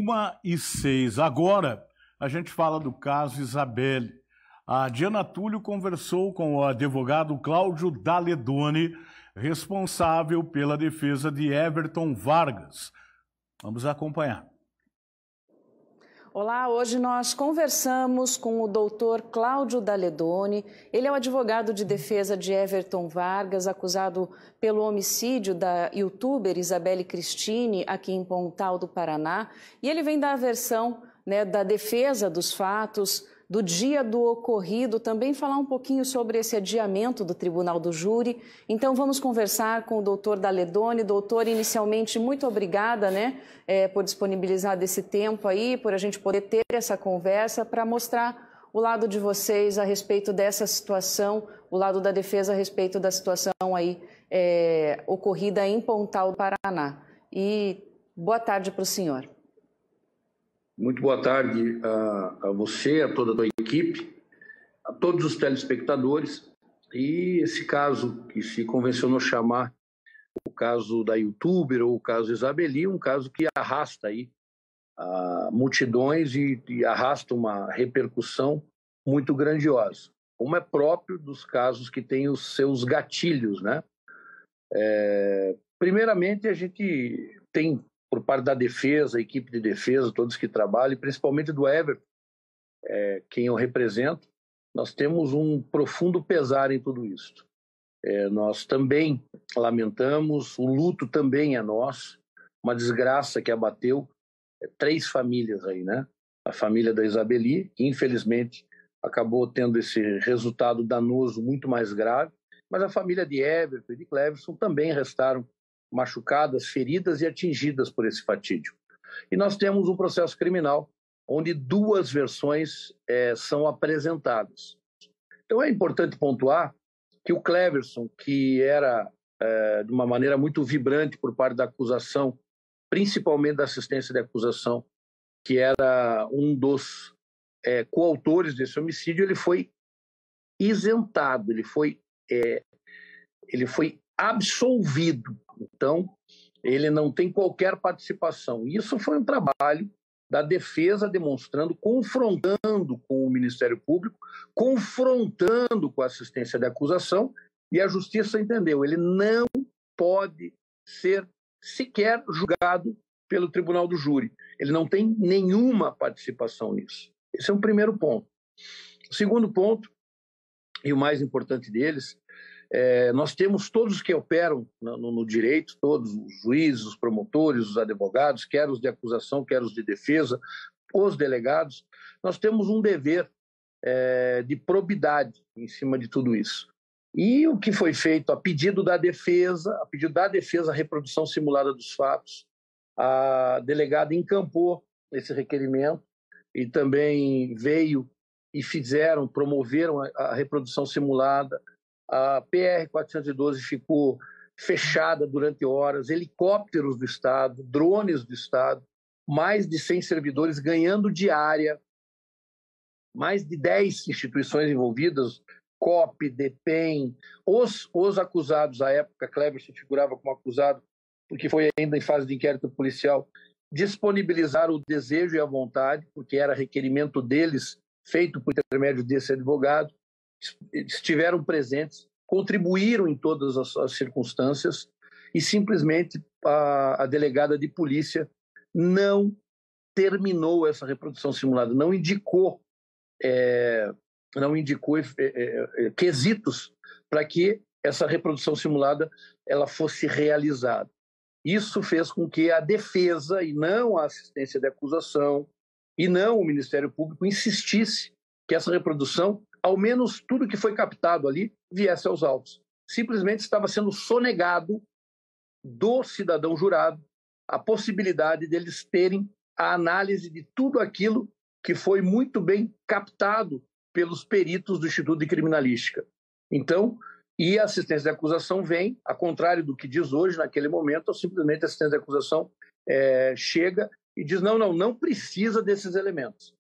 1h06. Agora, a gente fala do caso Isabelle. A Diana Túlio conversou com o advogado Cláudio Daledoni, responsável pela defesa de Everton Vargas. Vamos acompanhar. Olá, hoje nós conversamos com o doutor Cláudio Daledoni. Ele é o advogado de defesa de Everton Vargas, acusado pelo homicídio da youtuber Isabelle Cristine, aqui em Pontal do Paraná. E ele vem dar a versão, da defesa dos fatos, do dia do ocorrido, também falar um pouquinho sobre esse adiamento do Tribunal do Júri. Então vamos conversar com o doutor Daledoni. Doutor, inicialmente, muito obrigada, por disponibilizar desse tempo aí, por a gente poder ter essa conversa para mostrar o lado de vocês a respeito dessa situação, o lado da defesa a respeito da situação aí ocorrida em Pontal do Paraná. E boa tarde para o senhor. Muito boa tarde a você, a toda a tua equipe, a todos os telespectadores. E esse caso que se convencionou chamar o caso da youtuber ou o caso Isabelle, um caso que arrasta aí multidões e arrasta uma repercussão muito grandiosa, como é próprio dos casos que têm os seus gatilhos, Primeiramente, a gente tem, por parte da defesa, a equipe de defesa, todos que trabalham, principalmente do Everton, quem eu represento, nós temos um profundo pesar em tudo isso. Nós também lamentamos, o luto também é nosso, uma desgraça que abateu 3 famílias aí, A família da Isabelle, que infelizmente acabou tendo esse resultado danoso muito mais grave, mas a família de Everton e de Cleverson também restaram machucadas, feridas e atingidas por esse fatídico. E nós temos um processo criminal onde 2 versões são apresentadas. Então é importante pontuar que o Cleverson, que era de uma maneira muito vibrante por parte da acusação, principalmente da assistência de acusação, que era um dos coautores desse homicídio, ele foi isentado, ele foi absolvido. Então, ele não tem qualquer participação. Isso foi um trabalho da defesa demonstrando, confrontando com o Ministério Público, confrontando com a assistência de acusação, e a Justiça entendeu, ele não pode ser sequer julgado pelo Tribunal do Júri. Ele não tem nenhuma participação nisso. Esse é o primeiro ponto. O segundo ponto, e o mais importante deles, nós temos todos que operam no direito, todos os juízes, os promotores, os advogados, quer os de acusação, quer os de defesa, os delegados, nós temos um dever de probidade em cima de tudo isso. E o que foi feito a pedido da defesa, a reprodução simulada dos fatos, a delegada encampou esse requerimento e também veio e promoveram a reprodução simulada. A PR-412 ficou fechada durante horas, helicópteros do Estado, drones do Estado, mais de 100 servidores ganhando diária, mais de 10 instituições envolvidas, COP, DEPEN, os acusados, à época, Cleverson figurava como acusado, porque foi ainda em fase de inquérito policial, disponibilizaram o desejo e a vontade, porque era requerimento deles, feito por intermédio desse advogado, estiveram presentes, contribuíram em todas as circunstâncias e simplesmente a delegada de polícia não terminou essa reprodução simulada, não indicou quesitos para que essa reprodução simulada ela fosse realizada. Isso fez com que a defesa, e não a assistência de acusação, e não o Ministério Público, insistisse que essa reprodução, ao menos tudo que foi captado ali, viesse aos autos. Simplesmente estava sendo sonegado do cidadão jurado a possibilidade deles terem a análise de tudo aquilo que foi muito bem captado pelos peritos do Instituto de Criminalística. Então, e a assistência de acusação vem, ao contrário do que diz hoje, naquele momento, simplesmente a assistência de acusação chega e diz, não precisa desses elementos.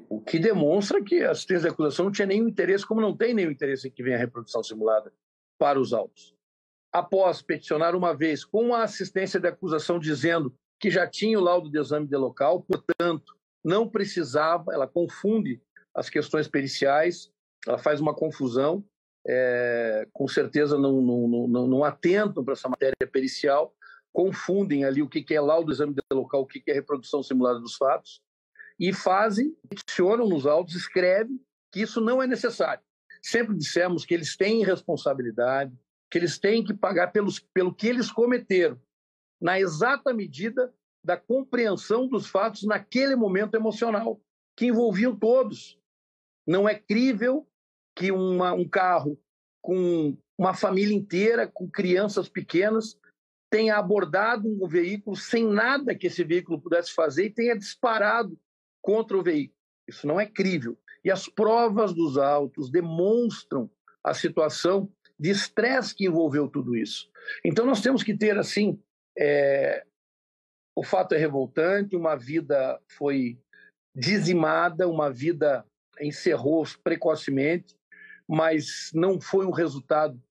O que demonstra que a assistência de acusação não tinha nenhum interesse, como não tem nenhum interesse em que venha a reprodução simulada para os autos. Após peticionar uma vez com a assistência de acusação dizendo que já tinha o laudo de exame de local, portanto, não precisava, ela confunde as questões periciais, ela faz uma confusão, com certeza não atentam para essa matéria pericial, confundem ali o que é laudo de exame de local, o que é reprodução simulada dos fatos, e adicionam nos autos, escrevem que isso não é necessário. Sempre dissemos que eles têm responsabilidade, que eles têm que pagar pelo que eles cometeram, na exata medida da compreensão dos fatos naquele momento emocional, que envolviam todos. Não é crível que um carro com uma família inteira, com crianças pequenas, tenha abordado um veículo sem nada que esse veículo pudesse fazer e tenha disparado contra o veículo. Isso não é crível. E as provas dos autos demonstram a situação de estresse que envolveu tudo isso. Então nós temos que ter, assim, o fato é revoltante, uma vida foi dizimada, uma vida encerrou precocemente, mas não foi um resultado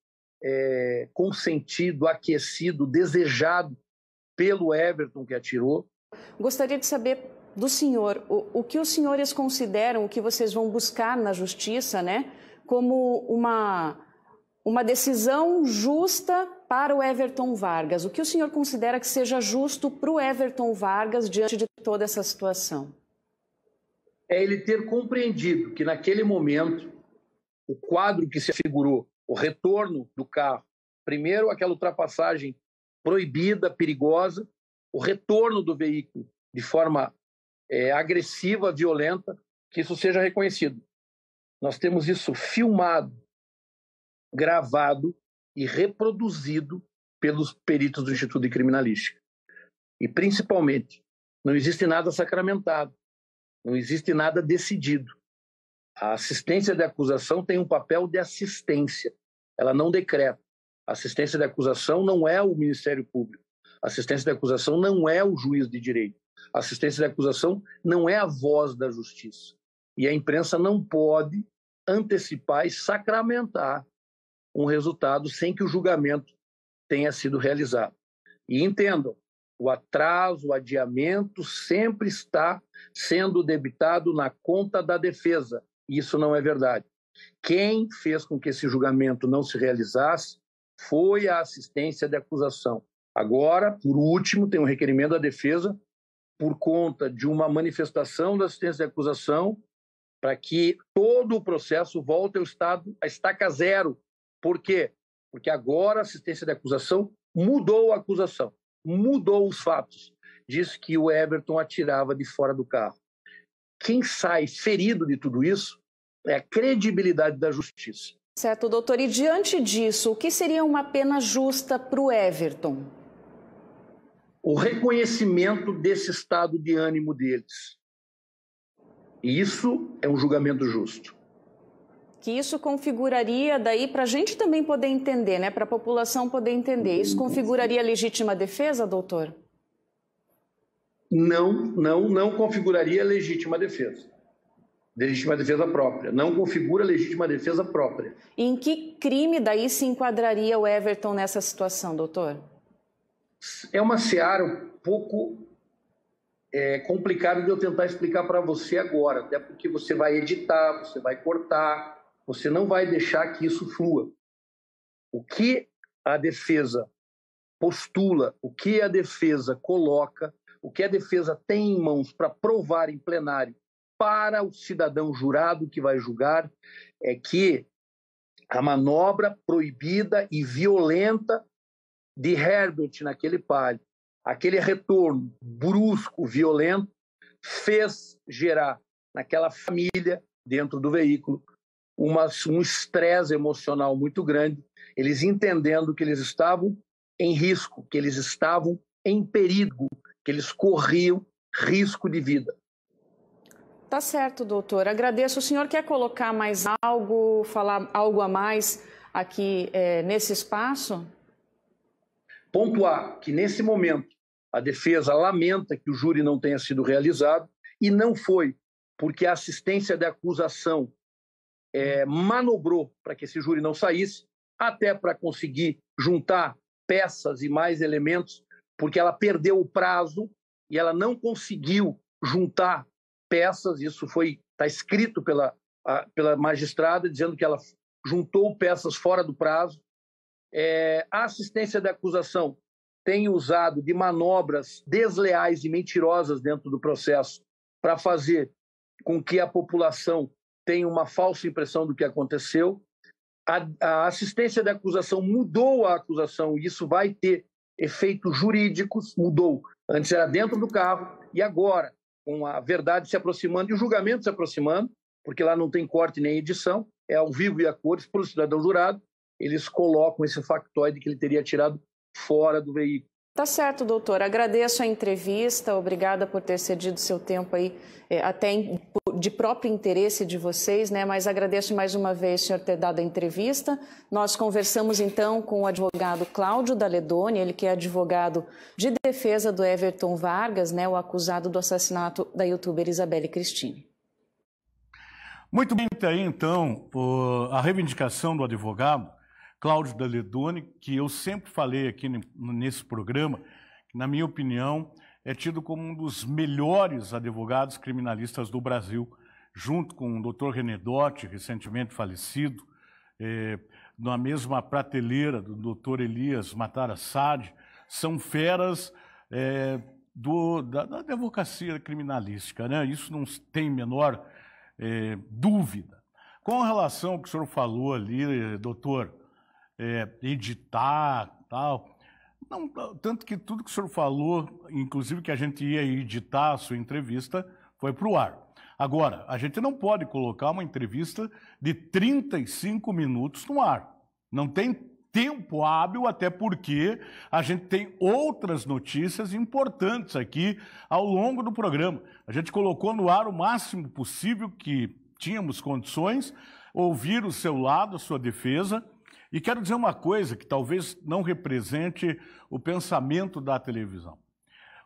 consentido, aquecido, desejado pelo Everton que atirou. Gostaria de saber do senhor, o que os senhores consideram, o que vocês vão buscar na justiça, né, como uma decisão justa para o Everton Vargas. O que o senhor considera que seja justo para o Everton Vargas diante de toda essa situação? É ele ter compreendido que naquele momento o quadro que se afigurou, o retorno do carro, primeiro aquela ultrapassagem proibida, perigosa, o retorno do veículo de forma agressiva, violenta, que isso seja reconhecido. Nós temos isso filmado, gravado e reproduzido pelos peritos do Instituto de Criminalística. E, principalmente, não existe nada sacramentado, não existe nada decidido. A assistência de acusação tem um papel de assistência, ela não decreta. A assistência de acusação não é o Ministério Público, a assistência de acusação não é o juiz de direito, a assistência de acusação não é a voz da justiça. E a imprensa não pode antecipar e sacramentar um resultado sem que o julgamento tenha sido realizado. E entendam, o atraso, o adiamento sempre está sendo debitado na conta da defesa. Isso não é verdade. Quem fez com que esse julgamento não se realizasse foi a assistência de acusação. Agora, por último, tem um requerimento da defesa por conta de uma manifestação da assistência de acusação para que todo o processo volte ao estado, a estaca zero. Por quê? Porque agora a assistência de acusação mudou a acusação, mudou os fatos. Diz que o Everton atirava de fora do carro. Quem sai ferido de tudo isso é a credibilidade da justiça. Certo, doutor. E diante disso, o que seria uma pena justa para o Everton? O reconhecimento desse estado de ânimo deles. E isso é um julgamento justo. Que isso configuraria, daí, para a gente também poder entender, né? Para a população poder entender, isso configuraria legítima defesa, doutor? Não configuraria legítima defesa. Legítima defesa própria. Não configura legítima defesa própria. E em que crime daí se enquadraria o Everton nessa situação, doutor? É uma seara um pouco complicada de eu tentar explicar para você agora, até porque você vai editar, você vai cortar, você não vai deixar que isso flua. O que a defesa postula, o que a defesa coloca, o que a defesa tem em mãos para provar em plenário para o cidadão jurado que vai julgar é que a manobra proibida e violenta de Herbert naquele palio, aquele retorno brusco, violento, fez gerar naquela família, dentro do veículo, um estresse emocional muito grande, eles entendendo que eles estavam em risco, que eles estavam em perigo, que eles corriam risco de vida. Tá certo, doutor. Agradeço. O senhor quer colocar mais algo, falar algo a mais aqui nesse espaço? Pontuar que, nesse momento, a defesa lamenta que o júri não tenha sido realizado e não foi porque a assistência de acusação manobrou para que esse júri não saísse, até para conseguir juntar peças e mais elementos, porque ela perdeu o prazo e ela não conseguiu juntar peças, isso está escrito pela magistrada, dizendo que ela juntou peças fora do prazo. A assistência da acusação tem usado de manobras desleais e mentirosas dentro do processo para fazer com que a população tenha uma falsa impressão do que aconteceu. A assistência da acusação mudou a acusação, e isso vai ter efeitos jurídicos, mudou. Antes era dentro do carro, e agora, com a verdade se aproximando e o julgamento se aproximando, porque lá não tem corte nem edição, é ao vivo e a cores para o cidadão jurado, eles colocam esse factoide que ele teria tirado fora do veículo. Tá certo, doutor. Agradeço a entrevista, obrigada por ter cedido seu tempo aí, até de próprio interesse de vocês, né? Mas agradeço mais uma vez o senhor ter dado a entrevista. Nós conversamos então com o advogado Cláudio Daledoni, ele que é advogado de defesa do Everton Vargas, né? O acusado do assassinato da youtuber Isabelle Cristine. Muito bem, tá aí então a reivindicação do advogado Cláudio Daledoni, que eu sempre falei aqui nesse programa, que, na minha opinião, é tido como um dos melhores advogados criminalistas do Brasil, junto com o Dr. René Dotti, recentemente falecido, na mesma prateleira do Dr. Elias Matara Sade, são feras da advocacia criminalística, né? Isso não tem menor dúvida. Com relação ao que o senhor falou ali, doutor, editar, tal. Não, tanto que tudo que o senhor falou, inclusive que a gente ia editar a sua entrevista, foi para o ar. Agora, a gente não pode colocar uma entrevista de 35 minutos no ar. Não tem tempo hábil, até porque a gente tem outras notícias importantes aqui ao longo do programa. A gente colocou no ar o máximo possível que tínhamos condições, ouvir o seu lado, a sua defesa. E quero dizer uma coisa que talvez não represente o pensamento da televisão.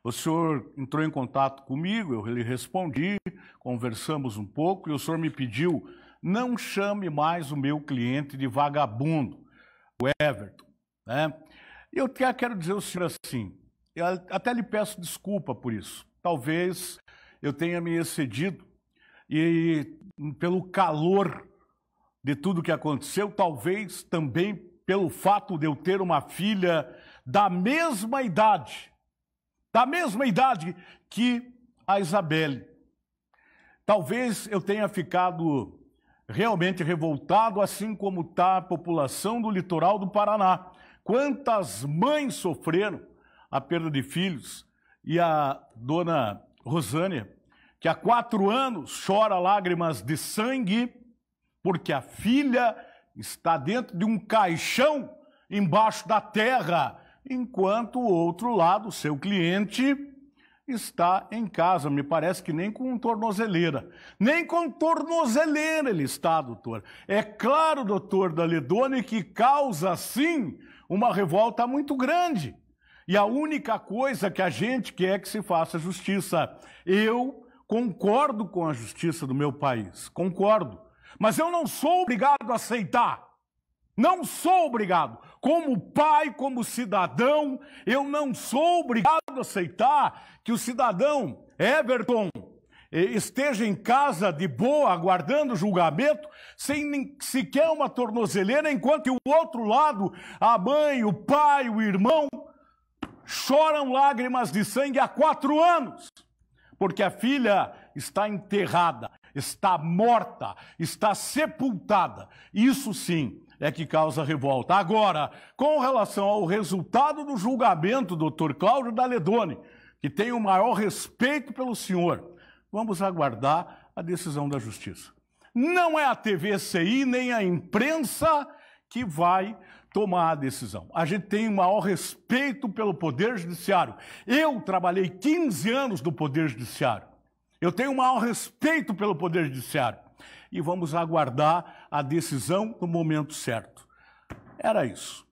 O senhor entrou em contato comigo, eu lhe respondi, conversamos um pouco e o senhor me pediu, não chame mais o meu cliente de vagabundo, o Everton, né? E eu quero dizer ao senhor assim, eu até lhe peço desculpa por isso. Talvez eu tenha me excedido e pelo calor de tudo que aconteceu, talvez também pelo fato de eu ter uma filha da mesma idade que a Isabelle. Talvez eu tenha ficado realmente revoltado, assim como está a população do litoral do Paraná. Quantas mães sofreram a perda de filhos, e a dona Rosânia, que há 4 anos chora lágrimas de sangue, porque a filha está dentro de um caixão embaixo da terra, enquanto o outro lado, o seu cliente, está em casa. Me parece que nem com tornozeleira. Nem com tornozeleira ele está, doutor. É claro, doutor Daledoni, que causa, sim, uma revolta muito grande. E a única coisa que a gente quer é que se faça justiça. Eu concordo com a justiça do meu país, concordo. Mas eu não sou obrigado a aceitar. Não sou obrigado. Como pai, como cidadão, eu não sou obrigado a aceitar que o cidadão Everton esteja em casa de boa, aguardando o julgamento, sem nem sequer uma tornozeleira, enquanto o outro lado, a mãe, o pai, o irmão, choram lágrimas de sangue há 4 anos, porque a filha está enterrada, está morta, está sepultada. Isso sim é que causa revolta. Agora, com relação ao resultado do julgamento, doutor Cláudio Daledoni, que tem o maior respeito pelo senhor, vamos aguardar a decisão da justiça. Não é a TVCI nem a imprensa que vai tomar a decisão. A gente tem o maior respeito pelo Poder Judiciário. Eu trabalhei 15 anos no Poder Judiciário. Eu tenho o maior respeito pelo Poder Judiciário. E vamos aguardar a decisão no momento certo. Era isso.